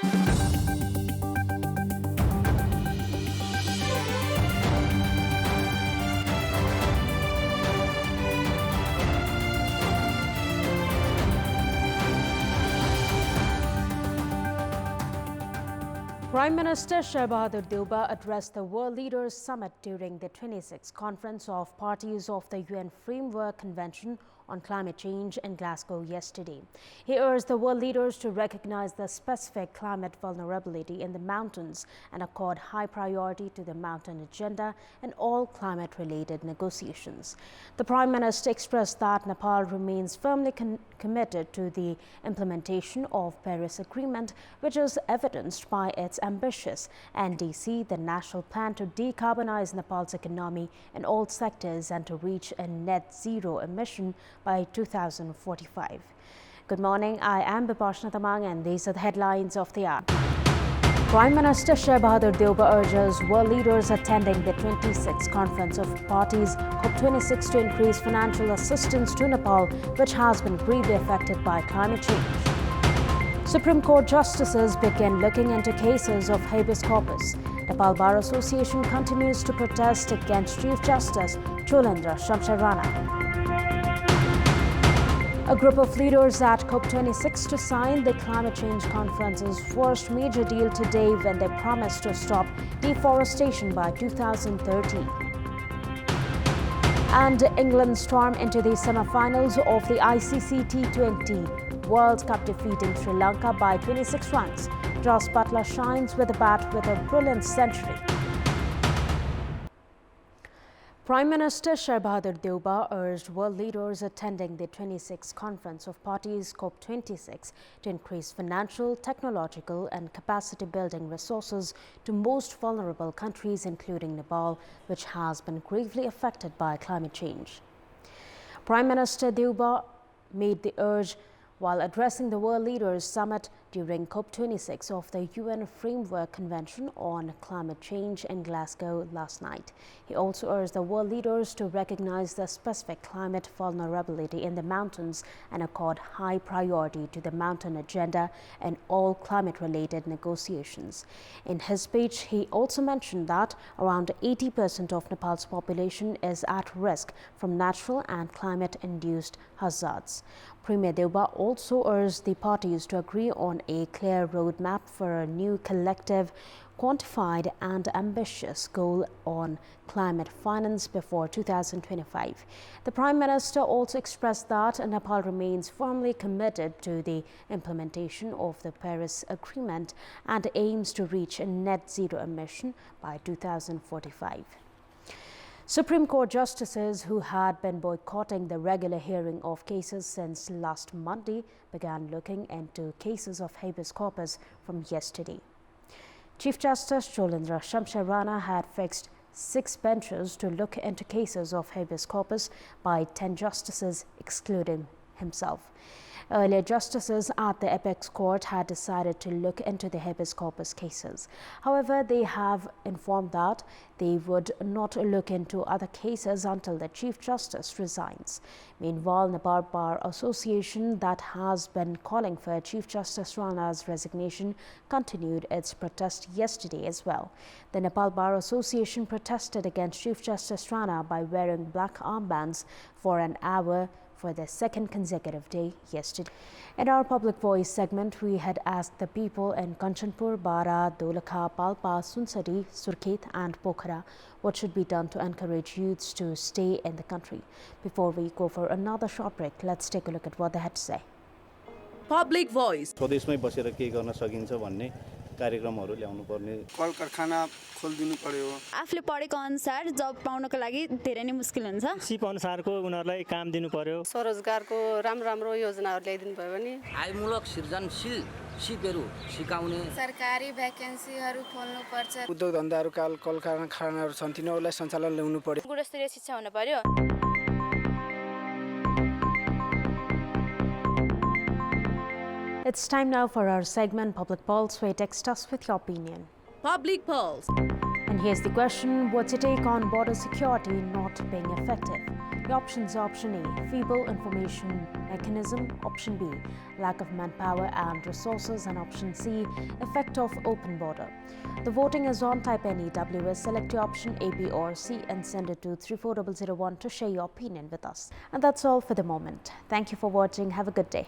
Prime Minister Shahbahadur Deuba addressed the World Leaders Summit during the 26th Conference of Parties of the UN Framework Convention on Climate Change in Glasgow yesterday. He urged the world leaders to recognize the specific climate vulnerability in the mountains and accord high priority to the mountain agenda in all climate-related negotiations. The Prime Minister expressed that Nepal remains firmly committed to the implementation of Paris Agreement, which is evidenced by its ambitious NDC, the National Plan to decarbonize Nepal's economy in all sectors and to reach a net zero emission by 2045. Good morning, I am Bipashna Tamang and these are the headlines of the hour. Prime Minister Shahbahadur Deuba urges world leaders attending the 26th Conference of Parties COP26 to increase financial assistance to Nepal, which has been gravely affected by climate change. Supreme Court justices begin looking into cases of habeas corpus. Nepal Bar Association continues to protest against Chief Justice Cholendra Shamsher Rana. A group of leaders at COP26 to sign the climate change conference's first major deal today when they promised to stop deforestation by 2030. And England storm into the semi-finals of the ICC T20 World Cup, defeating Sri Lanka by 26 runs. Joss Butler shines with a bat with a brilliant century. Prime Minister Shahbahadur Deuba urged world leaders attending the 26th Conference of Parties COP26 to increase financial, technological and capacity-building resources to most vulnerable countries, including Nepal, which has been gravely affected by climate change. Prime Minister Deuba made the urge while addressing the World Leaders Summit during COP26 of the UN Framework Convention on Climate Change in Glasgow last night. He also urged the world leaders to recognize the specific climate vulnerability in the mountains and accord high priority to the mountain agenda in all climate-related negotiations. In his speech, he also mentioned that around 80% of Nepal's population is at risk from natural and climate-induced hazards. Premier Deuba also urged the parties to agree on a clear roadmap for a new collective, quantified and ambitious goal on climate finance before 2025. The Prime Minister also expressed that Nepal remains firmly committed to the implementation of the Paris Agreement and aims to reach a net zero emission by 2045. Supreme Court justices who had been boycotting the regular hearing of cases since last Monday began looking into cases of habeas corpus from yesterday. Chief Justice Cholendra Shamsher Rana had fixed 6 benches to look into cases of habeas corpus by 10 justices, excluding himself. Earlier, justices at the Apex Court had decided to look into the habeas corpus cases. However, they have informed that they would not look into other cases until the Chief Justice resigns. Meanwhile, Nepal Bar Association, that has been calling for Chief Justice Rana's resignation, continued its protest yesterday as well. The Nepal Bar Association protested against Chief Justice Rana by wearing black armbands for an hour for the second consecutive day yesterday. In our Public Voice segment, we had asked the people in Kantipur, Bara, Dolakha, Palpa, Sunsari, Surkhet and Pokhara what should be done to encourage youths to stay in the country. Before we go for another short break, let's take a look at what they had to say. Public Voice. स्वदेशमै बसेर के गर्न सकिन्छ भन्ने कार्यक्रमहरु ल्याउनु पर्ने कल कारखाना खोल्दिनु पर्यो आफूले पढेको अनुसार जब पाउनको लागि धेरै नै मुस्किल हुन्छ सिप अनुसारको उनीहरुलाई काम दिनु पर्यो स्वरोजगारको राम्रो योजनाहरु ल्याइदिनु भयो भने आयमूलक सृजनशील सिपहरु सिकाउने सरकारी भ्याकेन्सीहरु खोल्नु पर्छ उद्योग धन्दाहरु कल कारखानाहरु छन् तिनीहरुलाई सञ्चालन ल्याउनु पर्यो गुणस्तरीय शिक्षा हुन पर्यो It's time now for our segment Public Pulse, where you text us with your opinion. Public Pulse. And here's the question: what's your take on border security not being effective? The options are option A, feeble information mechanism, option B, lack of manpower and resources, and option C, effect of open border. The voting is on. Type any WS, select your option A, B or C and send it to 34001 to share your opinion with us. And that's all for the moment. Thank you for watching. Have a good day.